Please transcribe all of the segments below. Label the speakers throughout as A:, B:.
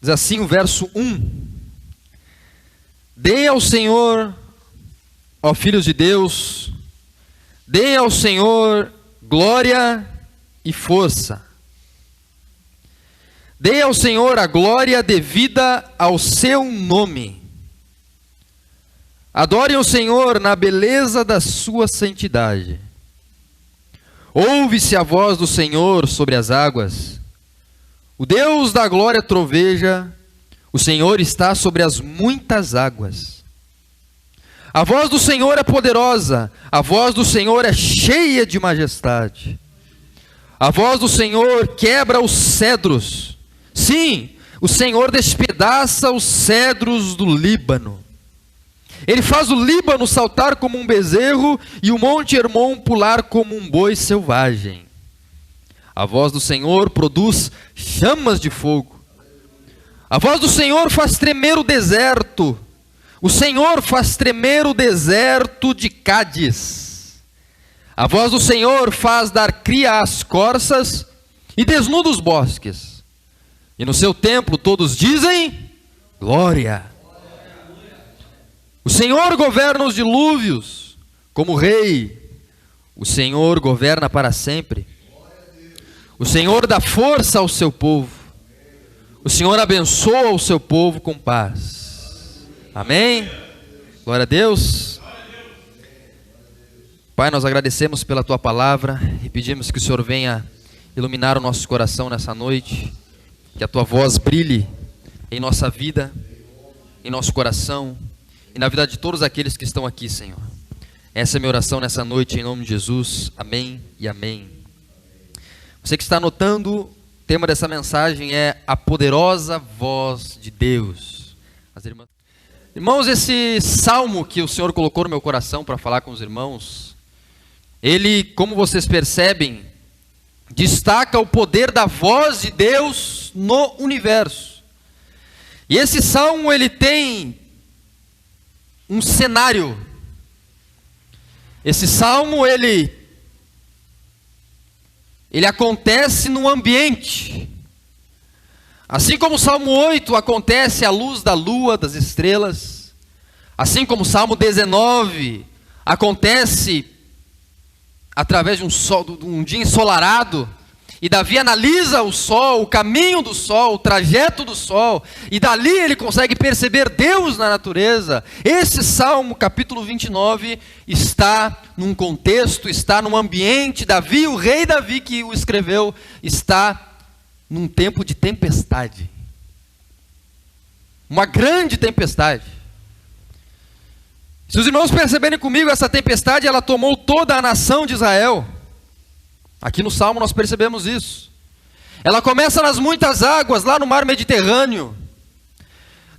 A: Diz assim o verso 1. Deem ao Senhor, ó filhos de Deus, deem ao Senhor glória e força. Deem ao Senhor a glória devida ao seu nome. Adorem o Senhor na beleza da sua santidade. Ouve-se a voz do Senhor sobre as águas. O Deus da glória troveja, o Senhor está sobre as muitas águas. A voz do Senhor é poderosa, a voz do Senhor é cheia de majestade. A voz do Senhor quebra os cedros. Sim, o Senhor despedaça os cedros do Líbano. Ele faz o Líbano saltar como um bezerro e o monte Hermon pular como um boi selvagem. A voz do Senhor produz chamas de fogo. A voz do Senhor faz tremer o deserto. O Senhor faz tremer o deserto de Cádiz. A voz do Senhor faz dar cria às corças e desnuda os bosques. E no seu templo todos dizem: glória. O Senhor governa os dilúvios como rei. O Senhor governa para sempre. O Senhor dá força ao seu povo. O Senhor abençoa o seu povo com paz. Amém? Glória a Deus. Pai, nós agradecemos pela Tua palavra e pedimos que o Senhor venha iluminar o nosso coração nessa noite. Que a Tua voz brilhe em nossa vida, em nosso coração e na vida de todos aqueles que estão aqui, Senhor. Essa é a minha oração nessa noite, em nome de Jesus. Amém e amém. Você que está anotando, o tema dessa mensagem é a poderosa voz de Deus. Irmãos, esse salmo que o Senhor colocou no meu coração para falar com os irmãos, ele, como vocês percebem, destaca o poder da voz de Deus no universo. E esse salmo, ele tem um cenário. Esse salmo, ele acontece num ambiente. Assim como o Salmo 8 acontece à luz da lua, das estrelas, assim como o Salmo 19 acontece através de um dia ensolarado, e Davi analisa o sol, o caminho do sol, o trajeto do sol, e dali ele consegue perceber Deus na natureza. Esse Salmo, capítulo 29, está num contexto, está num ambiente. Davi, o rei Davi que o escreveu, está num tempo de tempestade. Uma grande tempestade. Se os irmãos perceberem comigo, essa tempestade, ela tomou toda a nação de Israel. Aqui no Salmo nós percebemos isso. Ela começa nas muitas águas, lá no mar Mediterrâneo.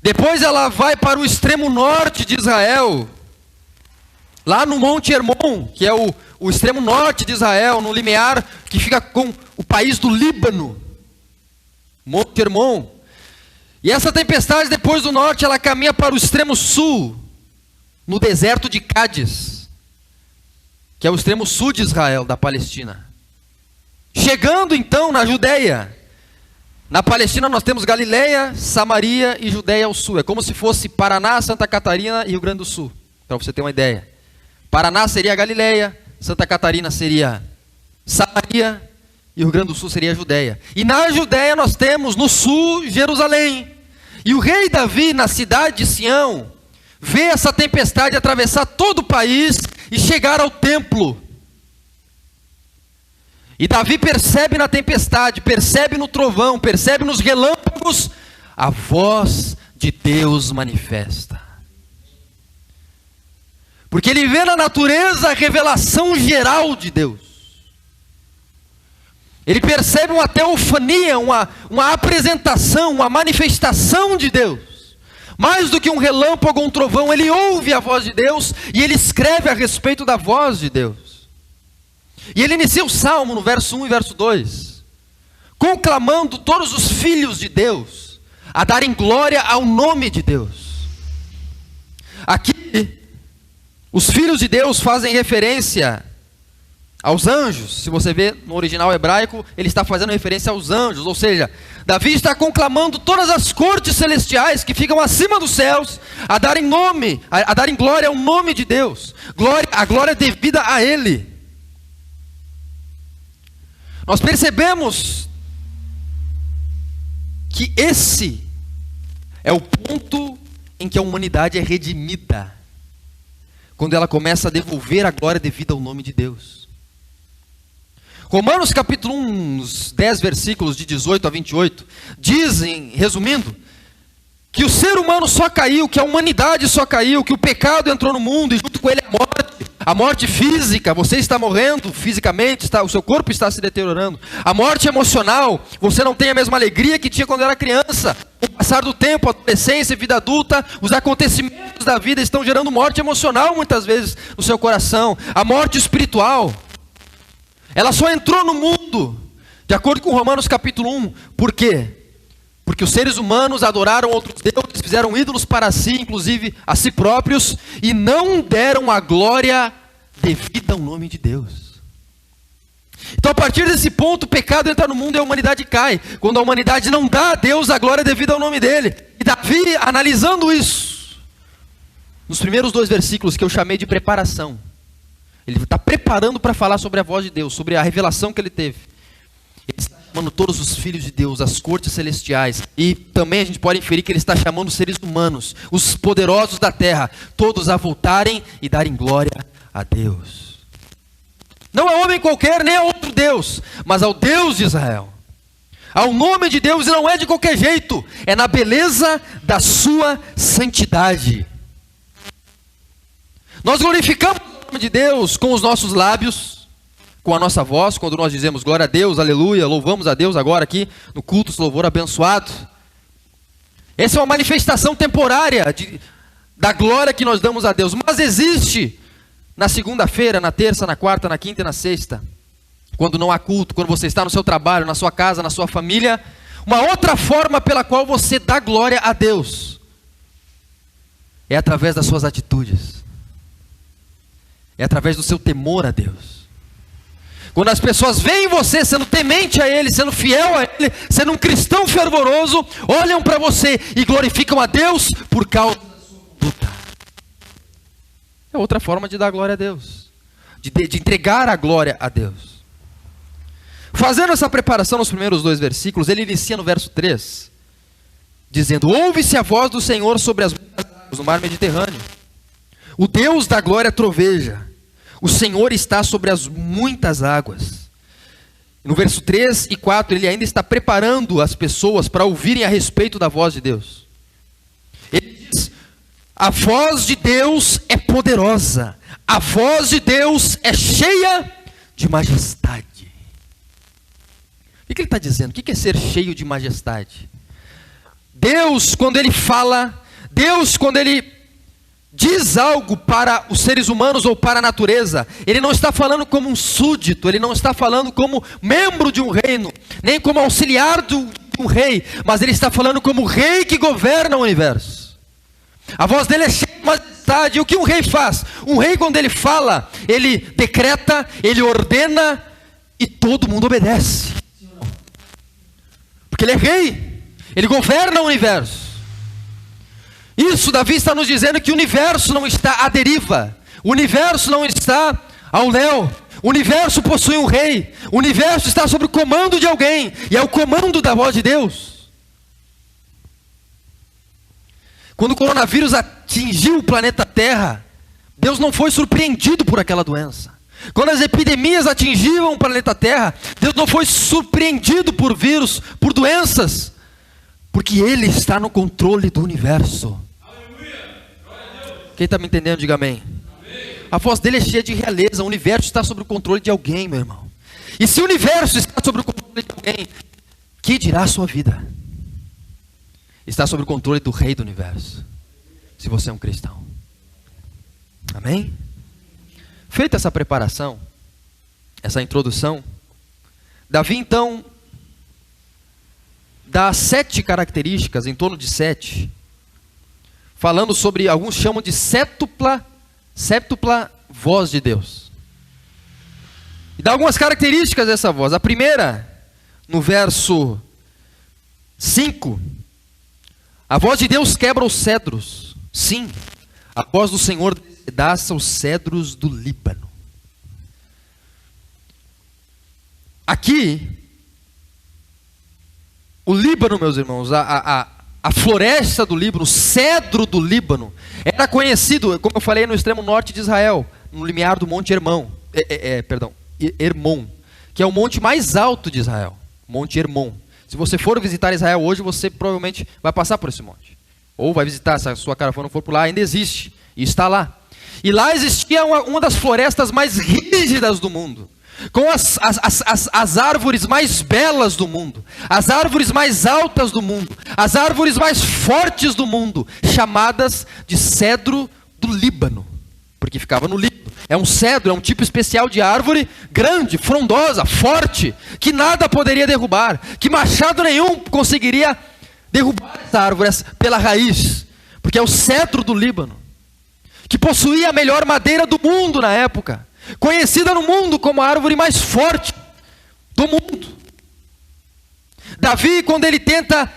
A: Depois ela vai para o extremo norte de Israel, lá no Monte Hermon, que é o extremo norte de Israel, no limiar que fica com o país do Líbano. Monte Hermon. E essa tempestade, depois do norte, ela caminha para o extremo sul, no deserto de Cádiz, que é o extremo sul de Israel, da Palestina. Chegando então na Judeia. Na Palestina nós temos Galileia, Samaria e Judeia ao sul. É como se fosse Paraná, Santa Catarina e Rio Grande do Sul, para você ter uma ideia. Paraná seria Galileia, Santa Catarina seria Samaria e o Rio Grande do Sul seria a Judeia. E na Judeia nós temos no sul Jerusalém. E o rei Davi, na cidade de Sião, vê essa tempestade atravessar todo o país e chegar ao templo. E Davi percebe na tempestade, percebe no trovão, percebe nos relâmpagos, a voz de Deus manifesta. Porque ele vê na natureza a revelação geral de Deus. Ele percebe uma teofania, uma apresentação, uma manifestação de Deus. Mais do que um relâmpago ou um trovão, ele ouve a voz de Deus e ele escreve a respeito da voz de Deus. E ele inicia o Salmo no verso 1 e verso 2, conclamando todos os filhos de Deus a darem glória ao nome de Deus. Aqui, os filhos de Deus fazem referência aos anjos. Se você vê no original hebraico, ele está fazendo referência aos anjos, ou seja, Davi está conclamando todas as cortes celestiais que ficam acima dos céus a darem nome, a darem glória ao nome de Deus, a glória devida a Ele. Nós percebemos que esse é o ponto em que a humanidade é redimida, quando ela começa a devolver a glória devida ao nome de Deus. Romanos capítulo 1, os 10 versículos de 18 a 28, dizem, resumindo, que o ser humano só caiu, que a humanidade só caiu, que o pecado entrou no mundo e junto com ele a morte física, você está morrendo fisicamente, o seu corpo está se deteriorando. A morte emocional, você não tem a mesma alegria que tinha quando era criança. Com o passar do tempo, a adolescência, a vida adulta, os acontecimentos da vida estão gerando morte emocional muitas vezes no seu coração. A morte espiritual, ela só entrou no mundo, de acordo com Romanos capítulo 1, por quê? Porque os seres humanos adoraram outros deuses, fizeram ídolos para si, inclusive a si próprios, e não deram a glória devida ao nome de Deus. Então, a partir desse ponto, o pecado entra no mundo e a humanidade cai, quando a humanidade não dá a Deus a glória devida ao nome dele. E Davi, analisando isso, nos primeiros 2 versículos que eu chamei de preparação, ele está preparando para falar sobre a voz de Deus, sobre a revelação que ele teve. Ele está chamando todos os filhos de Deus, as cortes celestiais. E também a gente pode inferir que ele está chamando os seres humanos, os poderosos da terra, todos a voltarem e darem glória a Deus. Não a homem qualquer, nem a outro Deus, mas ao Deus de Israel. Ao nome de Deus, e não é de qualquer jeito, é na beleza da sua santidade. Nós glorificamos o nome de Deus com os nossos lábios, com a nossa voz, quando nós dizemos glória a Deus, aleluia, louvamos a Deus agora aqui no culto, esse louvor abençoado. Essa é uma manifestação temporária da glória que nós damos a Deus, mas existe na segunda-feira, na terça, na quarta, na quinta e na sexta, quando não há culto, quando você está no seu trabalho, na sua casa, na sua família, uma outra forma pela qual você dá glória a Deus é através das suas atitudes, é através do seu temor a Deus. Quando as pessoas veem você sendo temente a Ele, sendo fiel a Ele, sendo um cristão fervoroso, olham para você e glorificam a Deus por causa da sua conduta. É outra forma de dar glória a Deus, de entregar a glória a Deus. Fazendo essa preparação nos primeiros 2 versículos, ele inicia no verso 3, dizendo: ouve-se a voz do Senhor sobre as águas no mar Mediterrâneo. O Deus da glória troveja. O Senhor está sobre as muitas águas. No verso 3 e 4, ele ainda está preparando as pessoas para ouvirem a respeito da voz de Deus. Ele diz: a voz de Deus é poderosa, a voz de Deus é cheia de majestade. O que ele está dizendo? O que é ser cheio de majestade? Deus, quando Ele fala, Deus, quando Ele diz algo para os seres humanos ou para a natureza, Ele não está falando como um súdito, Ele não está falando como membro de um reino, nem como auxiliar de um rei, mas Ele está falando como o rei que governa o universo. A voz dele é cheia de majestade. E o que um rei faz? Um rei, quando ele fala, ele decreta, ele ordena e todo mundo obedece, porque ele é rei, ele governa o universo. Isso, Davi está nos dizendo que o universo não está à deriva, o universo não está ao léu, o universo possui um rei, o universo está sob o comando de alguém, e é o comando da voz de Deus. Quando o coronavírus atingiu o planeta Terra, Deus não foi surpreendido por aquela doença. Quando as epidemias atingiram o planeta Terra, Deus não foi surpreendido por vírus, por doenças, porque Ele está no controle do universo. Quem está me entendendo, diga amém. A voz dele é cheia de realeza. O universo está sob o controle de alguém, meu irmão. E se o universo está sob o controle de alguém, que dirá a sua vida? Está sob o controle do Rei do universo, se você é um cristão. Amém? Feita essa preparação, essa introdução, Davi então dá 7 características, em torno de 7, falando sobre, alguns chamam de séptupla voz de Deus. E dá algumas características dessa voz. A primeira, no verso 5, a voz de Deus quebra os cedros. Sim, a voz do Senhor despedaça os cedros do Líbano. Aqui, o Líbano, meus irmãos, a floresta do Líbano, o cedro do Líbano, era conhecido, como eu falei, no extremo norte de Israel, no limiar do Monte Hermon, Hermon, que é o monte mais alto de Israel, Monte Hermon. Se você for visitar Israel hoje, você provavelmente vai passar por esse monte. Ou vai visitar, se a sua caravana for por lá, ainda existe, e está lá. E lá existia uma das florestas mais rígidas do mundo, com as árvores mais belas do mundo, as árvores mais altas do mundo, as árvores mais fortes do mundo, chamadas de cedro do Líbano, porque ficava no Líbano. É um cedro, é um tipo especial de árvore grande, frondosa, forte, que nada poderia derrubar, que machado nenhum conseguiria derrubar essa árvore pela raiz, porque é o cedro do Líbano, que possuía a melhor madeira do mundo na época, conhecida no mundo como a árvore mais forte do mundo. Davi, quando ele tenta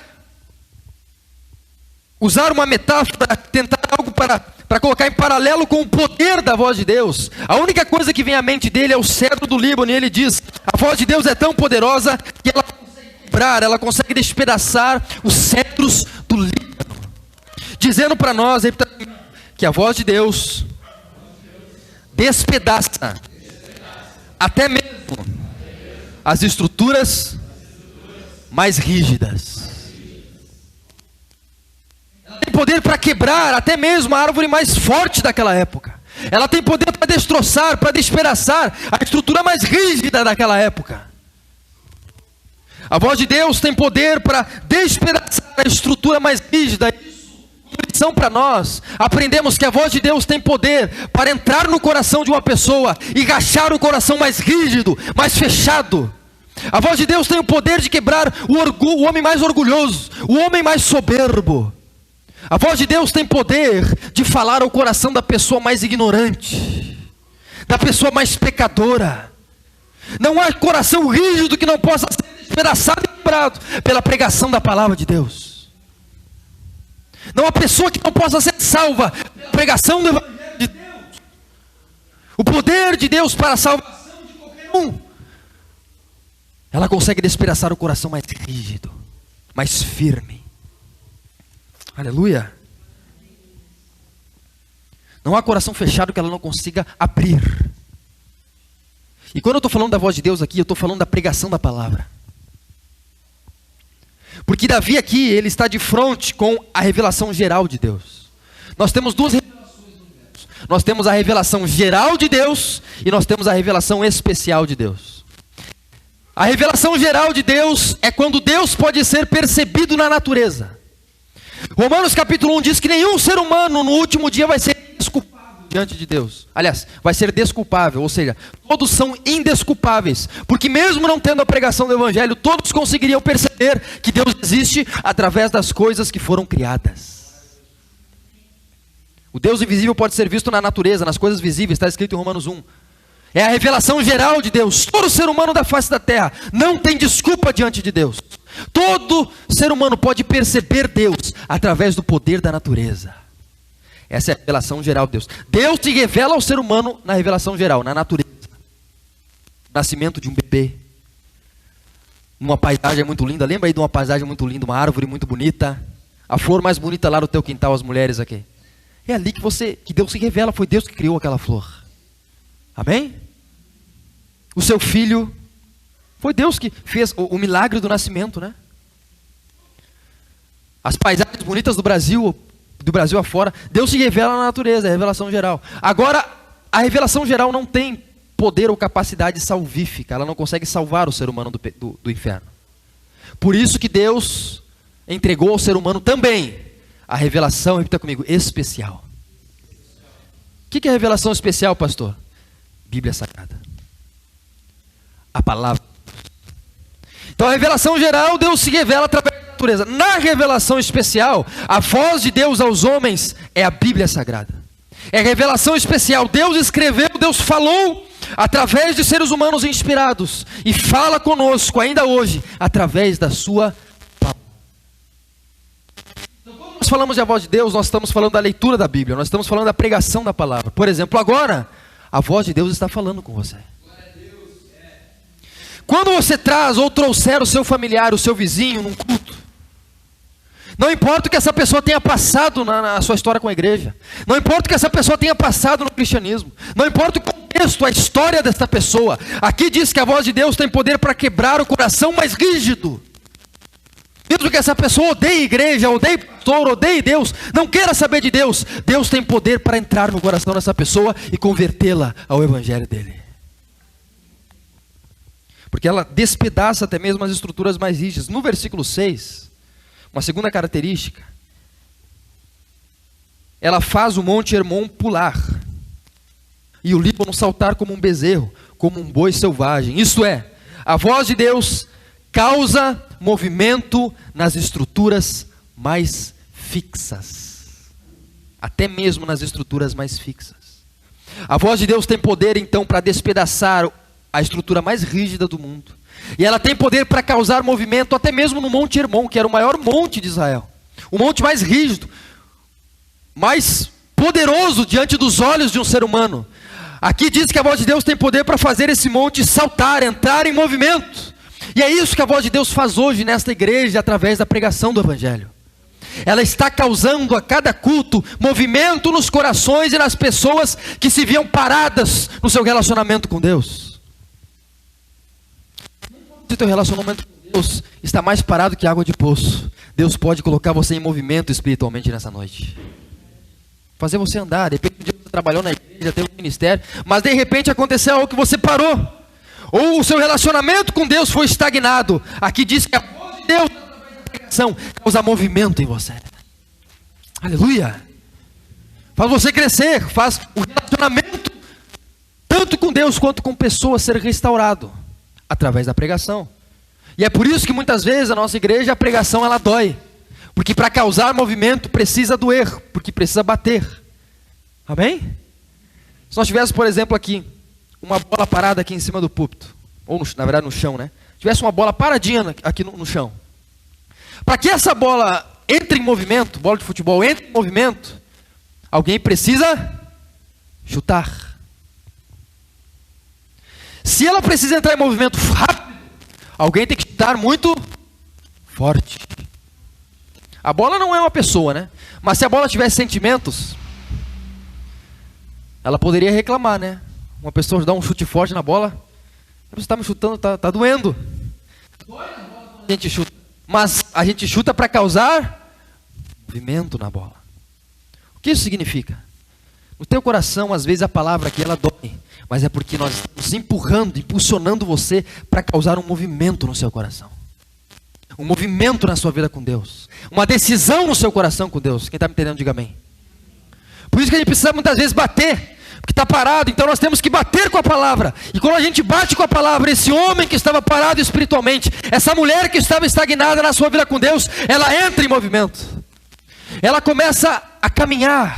A: usar uma metáfora, tentar algo para colocar em paralelo com o poder da voz de Deus, a única coisa que vem à mente dele é o cedro do Líbano, e ele diz: a voz de Deus é tão poderosa que ela consegue quebrar, ela consegue despedaçar os cedros do Líbano, dizendo para nós que a voz de Deus despedaça até mesmo as estruturas mais rígidas. Ela tem poder para quebrar até mesmo a árvore mais forte daquela época. Ela tem poder para destroçar, para despedaçar a estrutura mais rígida daquela época. A voz de Deus tem poder para despedaçar a estrutura mais rígida. Lição para nós, aprendemos que a voz de Deus tem poder para entrar no coração de uma pessoa e rachar o coração mais rígido, mais fechado. A voz de Deus tem o poder de quebrar o homem mais orgulhoso, o homem mais soberbo. A voz de Deus tem poder de falar ao coração da pessoa mais ignorante, da pessoa mais pecadora. Não há coração rígido que não possa ser despedaçado e quebrado pela pregação da palavra de Deus. Não há pessoa que não possa ser salva pela pregação do Evangelho de Deus. O poder de Deus para a salvação de qualquer um. Ela consegue despedaçar o coração mais rígido, mais firme. Aleluia. Não há coração fechado que ela não consiga abrir. E quando eu estou falando da voz de Deus aqui, eu estou falando da pregação da palavra. Porque Davi aqui, ele está de frente com a revelação geral de Deus. Nós temos duas revelações no universo. Nós temos a revelação geral de Deus e nós temos a revelação especial de Deus. A revelação geral de Deus é quando Deus pode ser percebido na natureza. Romanos capítulo 1 diz que nenhum ser humano no último dia vai ser desculpado diante de Deus. Aliás, vai ser desculpável, ou seja, todos são indesculpáveis, porque mesmo não tendo a pregação do Evangelho, todos conseguiriam perceber que Deus existe através das coisas que foram criadas. O Deus invisível pode ser visto na natureza, nas coisas visíveis, está escrito em Romanos 1. É a revelação geral de Deus. Todo ser humano da face da terra não tem desculpa diante de Deus. Todo ser humano pode perceber Deus através do poder da natureza. Essa é a revelação geral de Deus. Deus se revela ao ser humano na revelação geral, na natureza. O nascimento de um bebê. Numa paisagem muito linda. Lembra aí de uma paisagem muito linda, uma árvore muito bonita? A flor mais bonita lá no teu quintal, as mulheres aqui. É ali que Deus se revela, foi Deus que criou aquela flor. Amém? O seu filho, foi Deus que fez o milagre do nascimento, né? As paisagens bonitas do Brasil afora, Deus se revela na natureza, é a revelação geral. Agora, a revelação geral não tem poder ou capacidade salvífica, ela não consegue salvar o ser humano do inferno. Por isso que Deus entregou ao ser humano também a revelação, repita comigo, especial. O que é revelação especial, pastor? Bíblia Sagrada. A palavra. Então a revelação geral, Deus se revela através da natureza. Na revelação especial, a voz de Deus aos homens é a Bíblia Sagrada. É a revelação especial. Deus escreveu, Deus falou através de seres humanos inspirados, e fala conosco ainda hoje, através da sua palavra. Então, quando nós falamos de a voz de Deus, nós estamos falando da leitura da Bíblia, nós estamos falando da pregação da palavra. Por exemplo, agora, a voz de Deus está falando com você. Quando você traz ou trouxer o seu familiar, o seu vizinho num culto, não importa o que essa pessoa tenha passado na sua história com a igreja, não importa o que essa pessoa tenha passado no cristianismo, não importa o contexto, a história desta pessoa, aqui diz que a voz de Deus tem poder para quebrar o coração mais rígido. Mesmo que essa pessoa odeie a igreja, odeie pastor, odeie Deus, não queira saber de Deus, Deus tem poder para entrar no coração dessa pessoa e convertê-la ao evangelho dele. Porque ela despedaça até mesmo as estruturas mais rígidas. No versículo 6, uma segunda característica, ela faz o monte Hermon pular, e o Líbano saltar como um bezerro, como um boi selvagem. Isto é, a voz de Deus causa movimento nas estruturas mais fixas. Até mesmo nas estruturas mais fixas. A voz de Deus tem poder então para despedaçar a estrutura mais rígida do mundo. E ela tem poder para causar movimento até mesmo no Monte Hermon, que era o maior monte de Israel. O monte mais rígido, mais poderoso diante dos olhos de um ser humano. Aqui diz que a voz de Deus tem poder para fazer esse monte saltar, entrar em movimento. E é isso que a voz de Deus faz hoje nesta igreja, através da pregação do evangelho. Ela está causando a cada culto movimento nos corações e nas pessoas que se viam paradas no seu relacionamento com Deus. Se o teu relacionamento com Deus está mais parado que água de poço, Deus pode colocar você em movimento espiritualmente nessa noite. Fazer você andar. De repente um dia você trabalhou na igreja, teve um ministério, mas de repente aconteceu algo que você parou. Ou o seu relacionamento com Deus foi estagnado. Aqui diz que a voz de Deus, através da pregação, causa movimento em você. Aleluia. Faz você crescer, faz o relacionamento, tanto com Deus quanto com pessoas, ser restaurado através da pregação. E é por isso que muitas vezes a nossa igreja, a pregação ela dói. Porque para causar movimento precisa doer, porque precisa bater. Amém? Se nós tivéssemos, por exemplo, aqui, uma bola parada aqui em cima do púlpito, ou na verdade no chão, né? Tivesse uma bola paradinha aqui no chão. Para que essa bola entre em movimento, bola de futebol entre em movimento, alguém precisa chutar. Se ela precisa entrar em movimento rápido, alguém tem que chutar muito forte. A bola não é uma pessoa, né? Mas se a bola tivesse sentimentos, ela poderia reclamar, né? Uma pessoa dá um chute forte na bola, você está me chutando, tá doendo. Dói na bola quando a gente chuta. Mas a gente chuta para causar movimento na bola. O que isso significa? No teu coração, às vezes a palavra aqui ela dói, mas é porque nós estamos empurrando, impulsionando você para causar um movimento no seu coração. Um movimento na sua vida com Deus. Uma decisão no seu coração com Deus. Quem está me entendendo, diga amém. Por isso que a gente precisa muitas vezes bater, porque está parado, então nós temos que bater com a palavra. E quando a gente bate com a palavra, esse homem que estava parado espiritualmente, essa mulher que estava estagnada na sua vida com Deus, ela entra em movimento. Ela começa a caminhar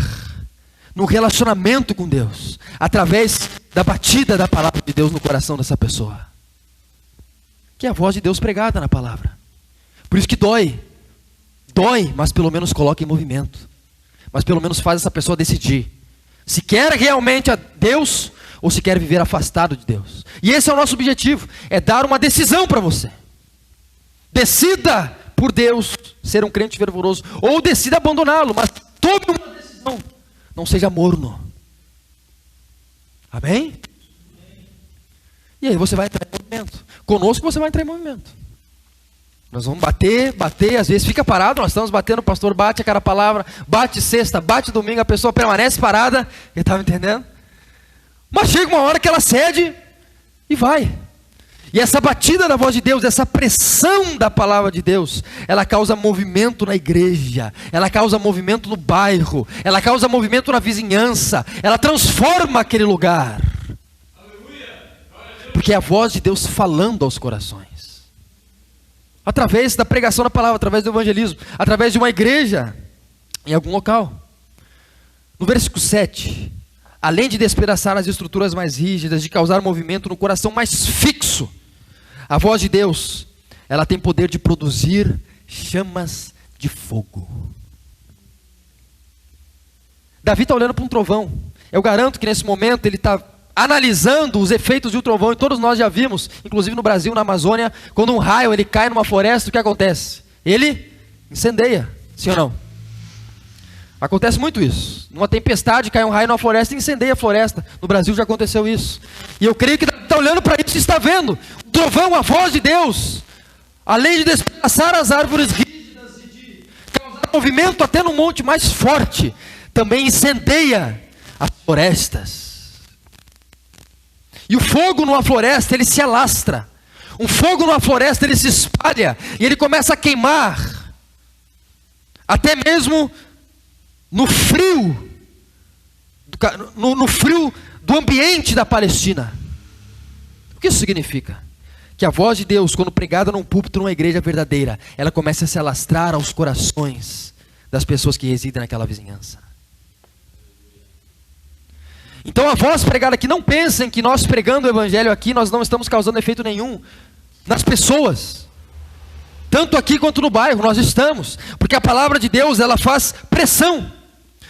A: no relacionamento com Deus, através da batida da palavra de Deus no coração dessa pessoa. Que é a voz de Deus pregada na palavra. Por isso que dói, mas pelo menos coloca em movimento. Mas pelo menos faz essa pessoa decidir se quer realmente a Deus ou se quer viver afastado de Deus. E esse é o nosso objetivo, é dar uma decisão para você. Decida por Deus ser um crente fervoroso, ou decida abandoná-lo, mas tome uma decisão, não seja morno. Amém? E aí você vai entrar em movimento. Conosco você vai entrar em movimento. Nós vamos bater, às vezes fica parado, nós estamos batendo, o pastor bate a cada palavra, bate sexta, bate domingo, a pessoa permanece parada, ele estava entendendo? Mas chega uma hora que ela cede e vai. E essa batida da voz de Deus, essa pressão da palavra de Deus, ela causa movimento na igreja, ela causa movimento no bairro, ela causa movimento na vizinhança, ela transforma aquele lugar. Porque é a voz de Deus falando aos corações. Através da pregação da palavra, através do evangelismo, através de uma igreja, em algum local. No versículo 7, além de despedaçar as estruturas mais rígidas, de causar movimento no coração mais fixo, a voz de Deus, ela tem poder de produzir chamas de fogo. Davi está olhando para um trovão. Eu garanto que nesse momento ele está analisando os efeitos de um trovão, e todos nós já vimos, inclusive no Brasil, na Amazônia, quando um raio ele cai numa floresta, o que acontece? Ele incendeia, sim ou não? Acontece muito isso. Numa tempestade cai um raio numa floresta e incendeia a floresta. No Brasil já aconteceu isso. E eu creio que está olhando para isso e está vendo o trovão, a voz de Deus, além de despedaçar as árvores rígidas e de causar movimento até no monte mais forte, também incendeia as florestas. E o fogo numa floresta, ele se alastra. Um fogo numa floresta, ele se espalha. E ele começa a queimar. Até mesmo no frio. No frio do ambiente da Palestina. O que isso significa? Que a voz de Deus, quando pregada num púlpito, numa igreja verdadeira, ela começa a se alastrar aos corações das pessoas que residem naquela vizinhança. Então a voz pregada aqui, não pensem que nós pregando o evangelho aqui, nós não estamos causando efeito nenhum nas pessoas. Tanto aqui quanto no bairro, nós estamos. Porque a palavra de Deus, ela faz pressão.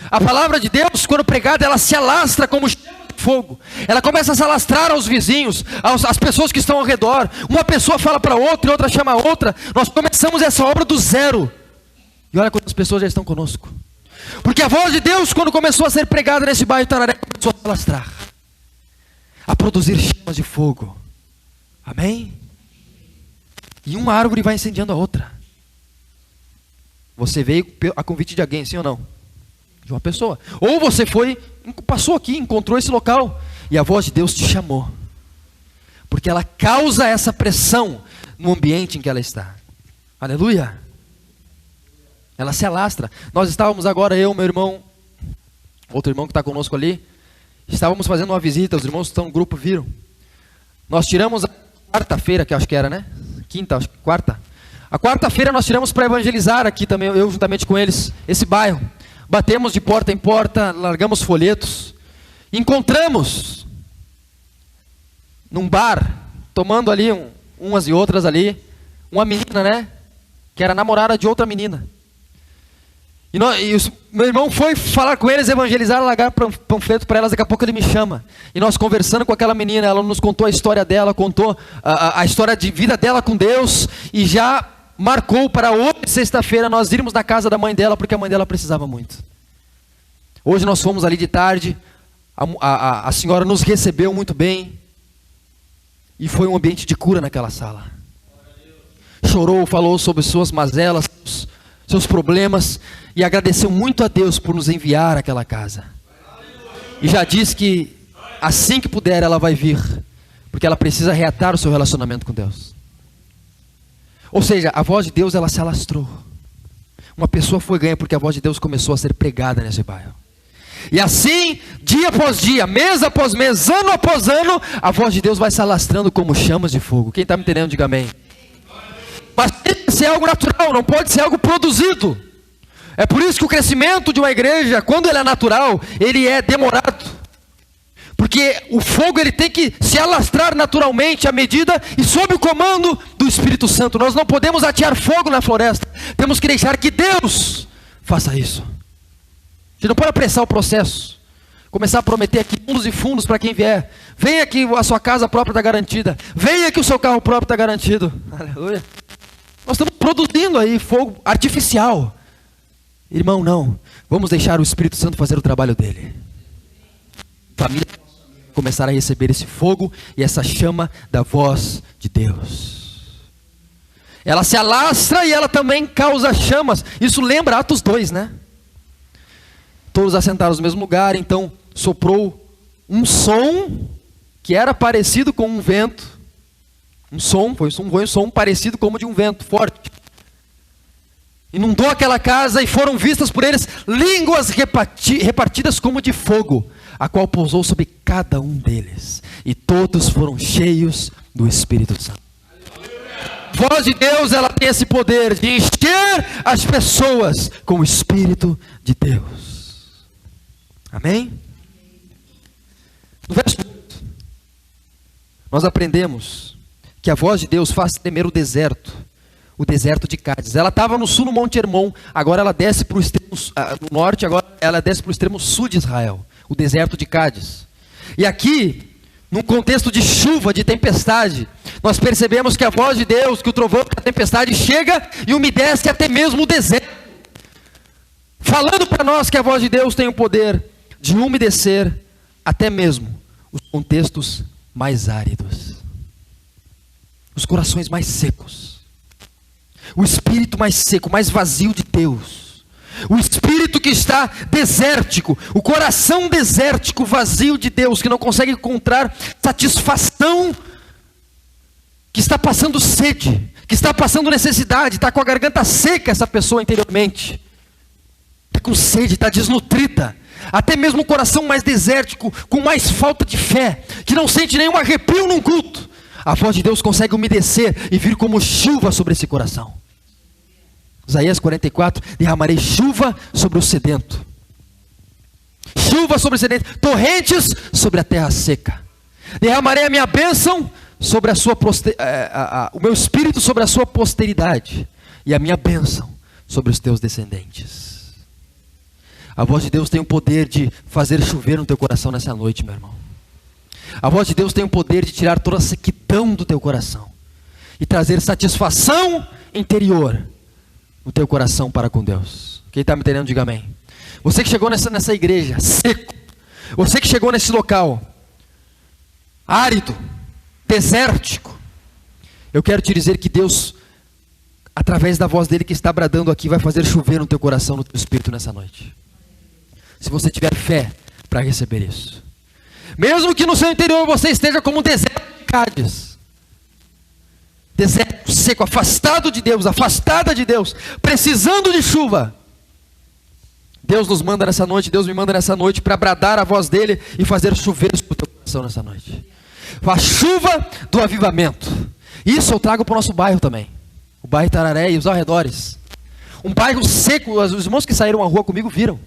A: A palavra de Deus, quando pregada, ela se alastra como chama de fogo. Ela começa a se alastrar aos vizinhos, às pessoas que estão ao redor. Uma pessoa fala para outra, e outra chama a outra. Nós começamos essa obra do zero. E olha quantas pessoas já estão conosco. Porque a voz de Deus, quando começou a ser pregada nesse bairro Tararé, começou a se alastrar, a produzir chamas de fogo. Amém? E uma árvore vai incendiando a outra. Você veio a convite de alguém, sim ou não? De uma pessoa. Ou você foi, passou aqui, encontrou esse local, e a voz de Deus te chamou. Porque ela causa essa pressão no ambiente em que ela está. Aleluia! Ela se alastra. Nós estávamos agora, eu, meu irmão, outro irmão que está conosco ali, estávamos fazendo uma visita, os irmãos que estão no grupo viram. Nós tiramos a quarta-feira, que acho que era, né? Quinta, acho que quarta. A quarta-feira nós tiramos para evangelizar aqui também, eu juntamente com eles, esse bairro. Batemos de porta em porta, largamos folhetos. Encontramos num bar, tomando ali umas e outras ali, uma menina, né? Que era namorada de outra menina. Meu irmão foi falar com eles, evangelizar, largar panfleto para elas. Daqui a pouco ele me chama. E nós conversando com aquela menina, ela nos contou a história dela, contou a história de vida dela com Deus. E já marcou para hoje, sexta-feira, nós irmos na casa da mãe dela, porque a mãe dela precisava muito. Hoje nós fomos ali de tarde, a senhora nos recebeu muito bem. E foi um ambiente de cura naquela sala. Chorou, falou sobre suas mazelas, seus problemas, e agradeceu muito a Deus por nos enviar àquela casa. E já disse que assim que puder ela vai vir, porque ela precisa reatar o seu relacionamento com Deus. Ou seja, a voz de Deus, ela se alastrou. Uma pessoa foi ganha porque a voz de Deus começou a ser pregada nesse bairro. E assim, dia após dia, mês após mês, ano após ano, a voz de Deus vai se alastrando como chamas de fogo. Quem está me entendendo, diga amém. Mas tem que ser algo natural, não pode ser algo produzido. É por isso que o crescimento de uma igreja, quando ele é natural, ele é demorado. Porque o fogo ele tem que se alastrar naturalmente à medida e sob o comando do Espírito Santo. Nós não podemos atear fogo na floresta. Temos que deixar que Deus faça isso. A gente não pode apressar o processo. Começar a prometer aqui fundos e fundos para quem vier. Venha que a sua casa própria está garantida. Venha que o seu carro próprio está garantido. Aleluia. Nós estamos produzindo aí fogo artificial. Irmão, não. Vamos deixar o Espírito Santo fazer o trabalho dele. Família começar a receber esse fogo e essa chama da voz de Deus. Ela se alastra e ela também causa chamas. Isso lembra Atos 2, né? Todos assentaram no mesmo lugar, então soprou um som que era parecido com um vento. Foi um som parecido como de um vento forte. Inundou aquela casa e foram vistas por eles línguas repartidas como de fogo, a qual pousou sobre cada um deles. E todos foram cheios do Espírito Santo. A voz de Deus, ela tem esse poder de encher as pessoas com o Espírito de Deus. Amém? No verso 8, nós aprendemos que a voz de Deus faz tremer o deserto de Cádiz. Ela estava no sul, no Monte Hermon, agora ela desce para o extremo no norte, agora ela desce para o extremo sul de Israel, o deserto de Cádiz. E aqui, num contexto de chuva, de tempestade, nós percebemos que a voz de Deus, que o trovão, que a tempestade chega e umedece até mesmo o deserto, falando para nós que a voz de Deus tem o poder de umedecer até mesmo os contextos mais áridos, os corações mais secos, o espírito mais seco, mais vazio de Deus, o espírito que está desértico, o coração desértico, vazio de Deus, que não consegue encontrar satisfação, que está passando sede, que está passando necessidade, está com a garganta seca essa pessoa interiormente, está com sede, está desnutrida, até mesmo o coração mais desértico, com mais falta de fé, que não sente nenhum arrepio num culto, a voz de Deus consegue umedecer e vir como chuva sobre esse coração. Isaías 44, derramarei chuva sobre o sedento, chuva sobre o sedento, torrentes sobre a terra seca, derramarei a minha bênção sobre a sua o meu espírito sobre a sua posteridade, e a minha bênção sobre os teus descendentes. A voz de Deus tem o poder de fazer chover no teu coração nessa noite, meu irmão. A voz de Deus tem o poder de tirar toda a sequidão do teu coração e trazer satisfação interior no teu coração para com Deus. Quem está me entendendo, diga amém. Você que chegou nessa igreja seco, você que chegou nesse local árido, desértico, eu quero te dizer que Deus, através da voz dele que está bradando aqui, vai fazer chover no teu coração, no teu espírito nessa noite, se você tiver fé para receber isso. Mesmo que no seu interior você esteja como um deserto de Cádiz, deserto seco, afastado de Deus, afastada de Deus, precisando de chuva, Deus nos manda nessa noite, Deus me manda nessa noite para bradar a voz dele e fazer chover no teu coração nessa noite. A chuva do avivamento. Isso eu trago para o nosso bairro também, o bairro Itararé e os arredores. Um bairro seco, os irmãos que saíram à rua comigo viram.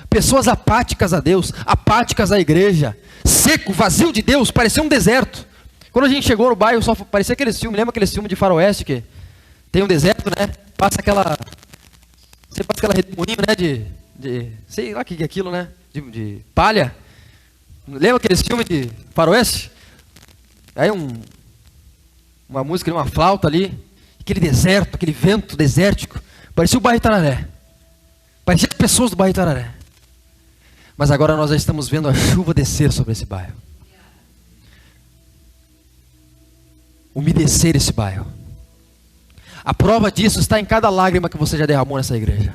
A: Pessoas apáticas a Deus, apáticas à igreja, seco, vazio de Deus, parecia um deserto. Quando a gente chegou no bairro, só parecia aquele filme, lembra aquele filme de faroeste que tem um deserto, né? Passa aquela redemoinho, né? Sei lá o que é aquilo, né? De palha. Lembra aquele filme de faroeste? Aí uma música, uma flauta ali, aquele deserto, aquele vento desértico, parecia o bairro Itararé. Parecia as pessoas do bairro Itararé. Mas agora nós já estamos vendo a chuva descer sobre esse bairro, umedecer esse bairro. A prova disso está em cada lágrima que você já derramou nessa igreja.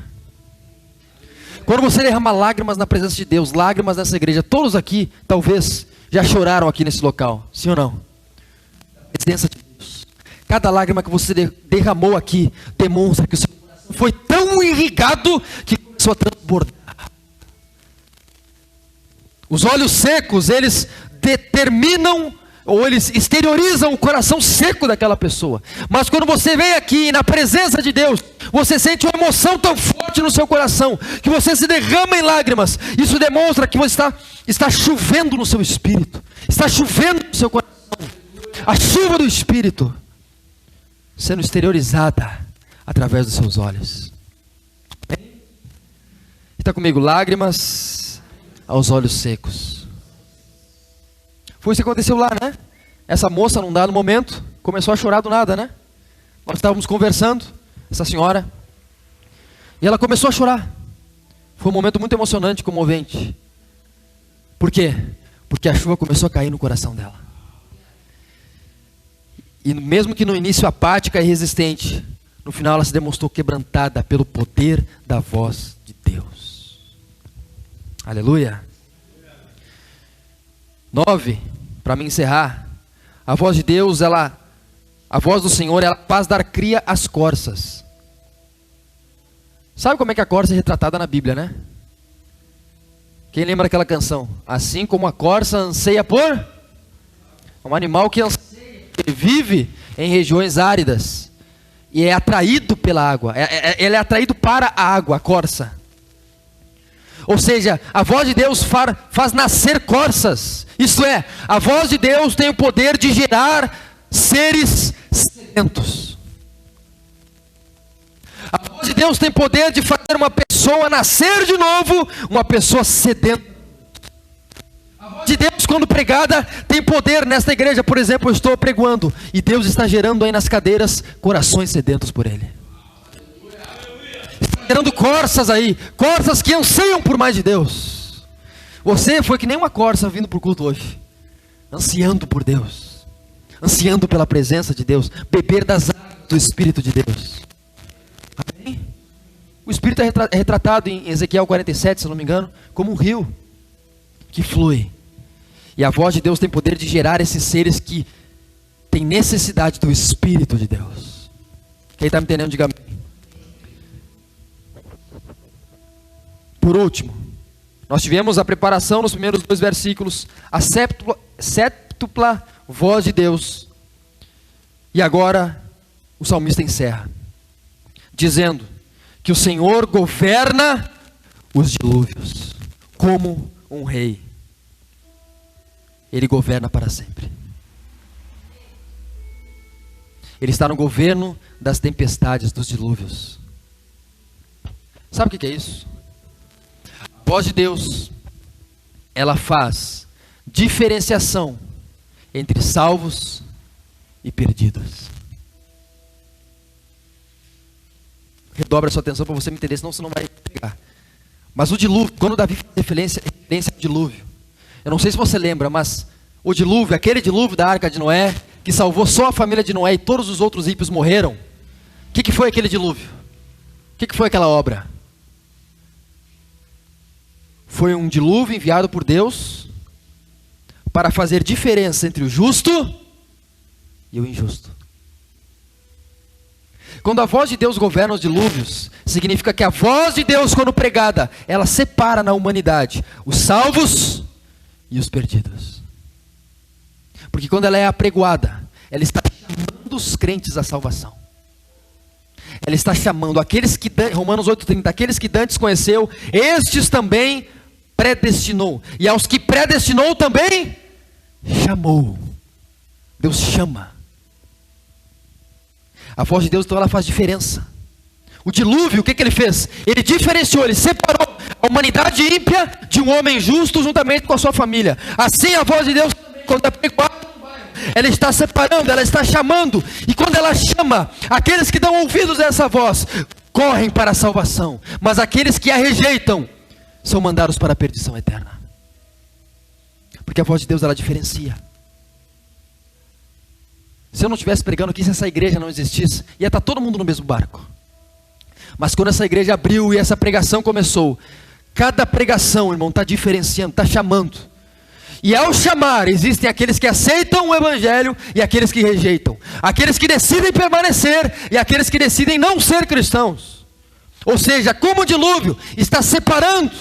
A: Quando você derrama lágrimas na presença de Deus, lágrimas nessa igreja, todos aqui talvez já choraram aqui nesse local, sim ou não? Na presença de Deus. Cada lágrima que você derramou aqui demonstra que o seu coração foi tão irrigado que começou a transbordar. Os olhos secos, eles determinam, ou eles exteriorizam o coração seco daquela pessoa. Mas quando você vem aqui na presença de Deus, você sente uma emoção tão forte no seu coração, que você se derrama em lágrimas. Isso demonstra que você está chovendo no seu espírito, está chovendo no seu coração. A chuva do espírito sendo exteriorizada através dos seus olhos. Está comigo? Lágrimas aos olhos secos. Foi isso que aconteceu lá, né? Essa moça, num dado momento, começou a chorar do nada, né? Nós estávamos conversando, essa senhora, e ela começou a chorar. Foi um momento muito emocionante, comovente. Por quê? Porque a chuva começou a cair no coração dela. E mesmo que no início apática e resistente, no final ela se demonstrou quebrantada pelo poder da voz de Deus. Aleluia. 9, para me encerrar, a voz de Deus, a voz do Senhor, ela faz dar cria às corças. Sabe como é que a corça é retratada na Bíblia, né? Quem lembra daquela canção? Assim como a corça anseia por um animal que anseia, que vive em regiões áridas e é atraído pela água, ele é atraído para a água, a corça. Ou seja, a voz de Deus faz nascer corças. Isto é, a voz de Deus tem o poder de gerar seres sedentos. A voz de Deus tem poder de fazer uma pessoa nascer de novo, uma pessoa sedenta. A voz de Deus, quando pregada, tem poder. Nesta igreja, por exemplo, eu estou pregando e Deus está gerando aí nas cadeiras corações sedentos por Ele. Está gerando corças aí, corças que anseiam por mais de Deus. Você foi que nem uma corça vindo para o culto hoje, ansiando por Deus, ansiando pela presença de Deus, beber das águas do Espírito de Deus. Amém? O Espírito é retratado em Ezequiel 47, se não me engano, como um rio que flui. E a voz de Deus tem poder de gerar esses seres que têm necessidade do Espírito de Deus. Quem está me entendendo, diga amém. Por último, nós tivemos a preparação nos primeiros 2 versículos, a séptupla voz de Deus. E agora o salmista encerra, dizendo que o Senhor governa os dilúvios como um rei. Ele governa para sempre. Ele está no governo das tempestades, dos dilúvios. Sabe o que é isso? A voz de Deus, ela faz diferenciação entre salvos e perdidos. Redobra a sua atenção para você me entender, senão você não vai pegar. Mas o dilúvio, quando Davi faz referência ao dilúvio, eu não sei se você lembra, mas o dilúvio, aquele dilúvio da arca de Noé, que salvou só a família de Noé e todos os outros ímpios morreram. O que foi aquele dilúvio? O que foi aquela obra? Foi um dilúvio enviado por Deus para fazer diferença entre o justo e o injusto. Quando a voz de Deus governa os dilúvios, significa que a voz de Deus, quando pregada, ela separa na humanidade os salvos e os perdidos. Porque quando ela é apregoada, ela está chamando os crentes à salvação. Ela está chamando aqueles que, Romanos 8,30, aqueles que dantes conheceu, estes também predestinou. E aos que predestinou também chamou. Deus chama. A voz de Deus, então, ela faz diferença. O dilúvio, o que ele fez? Ele diferenciou, ele separou a humanidade ímpia de um homem justo juntamente com a sua família. Assim a voz de Deus, quando é pregada, ela está separando, ela está chamando. E quando ela chama, aqueles que dão ouvidos a essa voz, correm para a salvação. Mas aqueles que a rejeitam, são mandados para a perdição eterna. Porque a voz de Deus, ela diferencia. Se eu não estivesse pregando aqui, se essa igreja não existisse, ia estar todo mundo no mesmo barco. Mas quando essa igreja abriu e essa pregação começou, cada pregação, irmão, está diferenciando, está chamando. E ao chamar, existem aqueles que aceitam o evangelho e aqueles que rejeitam. Aqueles que decidem permanecer e aqueles que decidem não ser cristãos. Ou seja, como o dilúvio está separando,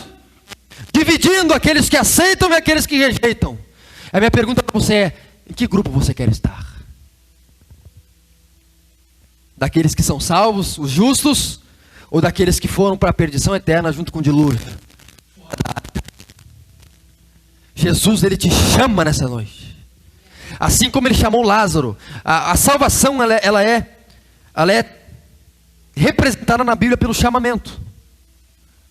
A: dividindo aqueles que aceitam e aqueles que rejeitam. A minha pergunta para você é: em que grupo você quer estar? Daqueles que são salvos, os justos, ou daqueles que foram para a perdição eterna junto com o dilúvio? Jesus, ele te chama nessa noite. Assim como ele chamou Lázaro. A salvação, ela é representada na Bíblia pelo chamamento.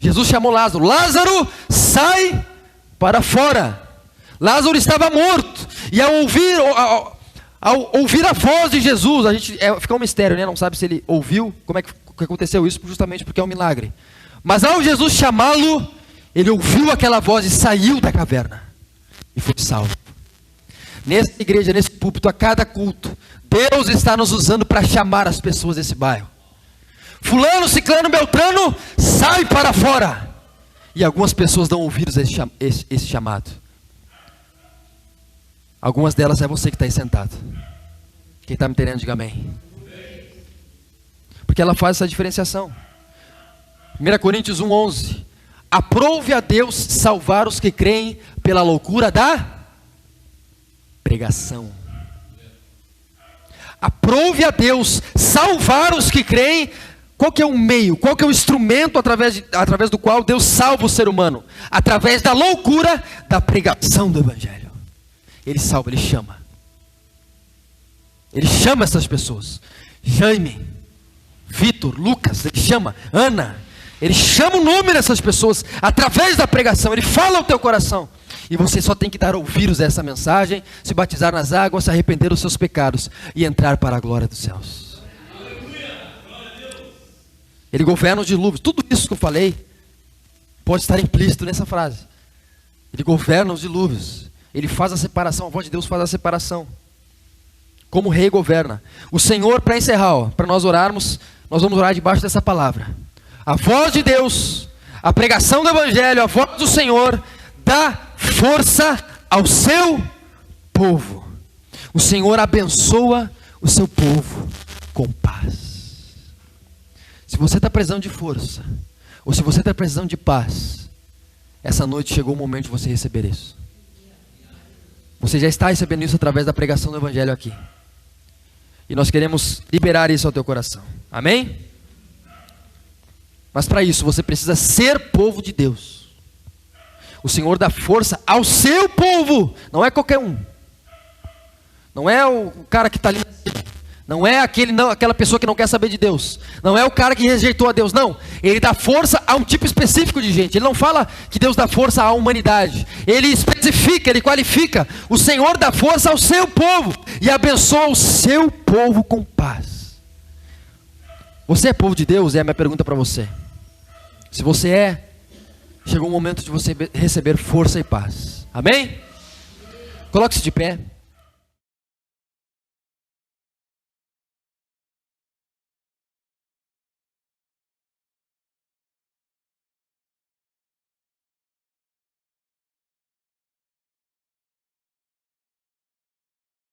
A: Jesus chamou Lázaro. Lázaro, sai para fora. Lázaro estava morto. E ao ouvir a voz de Jesus, fica um mistério, né? Não sabe se ele ouviu, como é que aconteceu isso, justamente porque é um milagre. Mas ao Jesus chamá-lo, ele ouviu aquela voz e saiu da caverna. E foi salvo. Nessa igreja, nesse púlpito, a cada culto, Deus está nos usando para chamar as pessoas desse bairro. Fulano, ciclano, beltrano, sai para fora. E algumas pessoas dão ouvidos a esse chamado. Algumas delas é você que está aí sentado. Quem está me entendendo, diga amém. Porque ela faz essa diferenciação. 1 Coríntios 1:11. Aprove a Deus salvar os que creem pela loucura da pregação. Aprove a Deus salvar os que creem Qual que é o meio, qual que é o instrumento através do qual Deus salva o ser humano? Através da loucura da pregação do Evangelho. Ele salva, Ele chama. Ele chama essas pessoas. Jaime, Vitor, Lucas, Ele chama, Ana. Ele chama o nome dessas pessoas através da pregação. Ele fala ao teu coração. E você só tem que dar ouvidos a essa mensagem, se batizar nas águas, se arrepender dos seus pecados e entrar para a glória dos céus. Ele governa os dilúvios. Tudo isso que eu falei pode estar implícito nessa frase. Ele governa os dilúvios. Ele faz a separação. A voz de Deus faz a separação. Como o rei governa. O Senhor, para encerrar, para nós orarmos, nós vamos orar debaixo dessa palavra. A voz de Deus, a pregação do Evangelho, a voz do Senhor dá força ao seu povo. O Senhor abençoa o seu povo com paz. Se você está precisando de força, ou se você está precisando de paz, essa noite chegou o momento de você receber isso. Você já está recebendo isso através da pregação do Evangelho aqui. E nós queremos liberar isso ao teu coração. Amém? Mas para isso você precisa ser povo de Deus. O Senhor dá força ao seu povo. Não é qualquer um. Não é o cara que está ali. Não é aquela pessoa que não quer saber de Deus. Não é o cara que rejeitou a Deus. Não. Ele dá força a um tipo específico de gente. Ele não fala que Deus dá força à humanidade. Ele especifica, ele qualifica. O Senhor dá força ao seu povo. E abençoa o seu povo com paz. Você é povo de Deus? É a minha pergunta para você. Se você é, chegou o momento de você receber força e paz. Amém? Coloque-se de pé.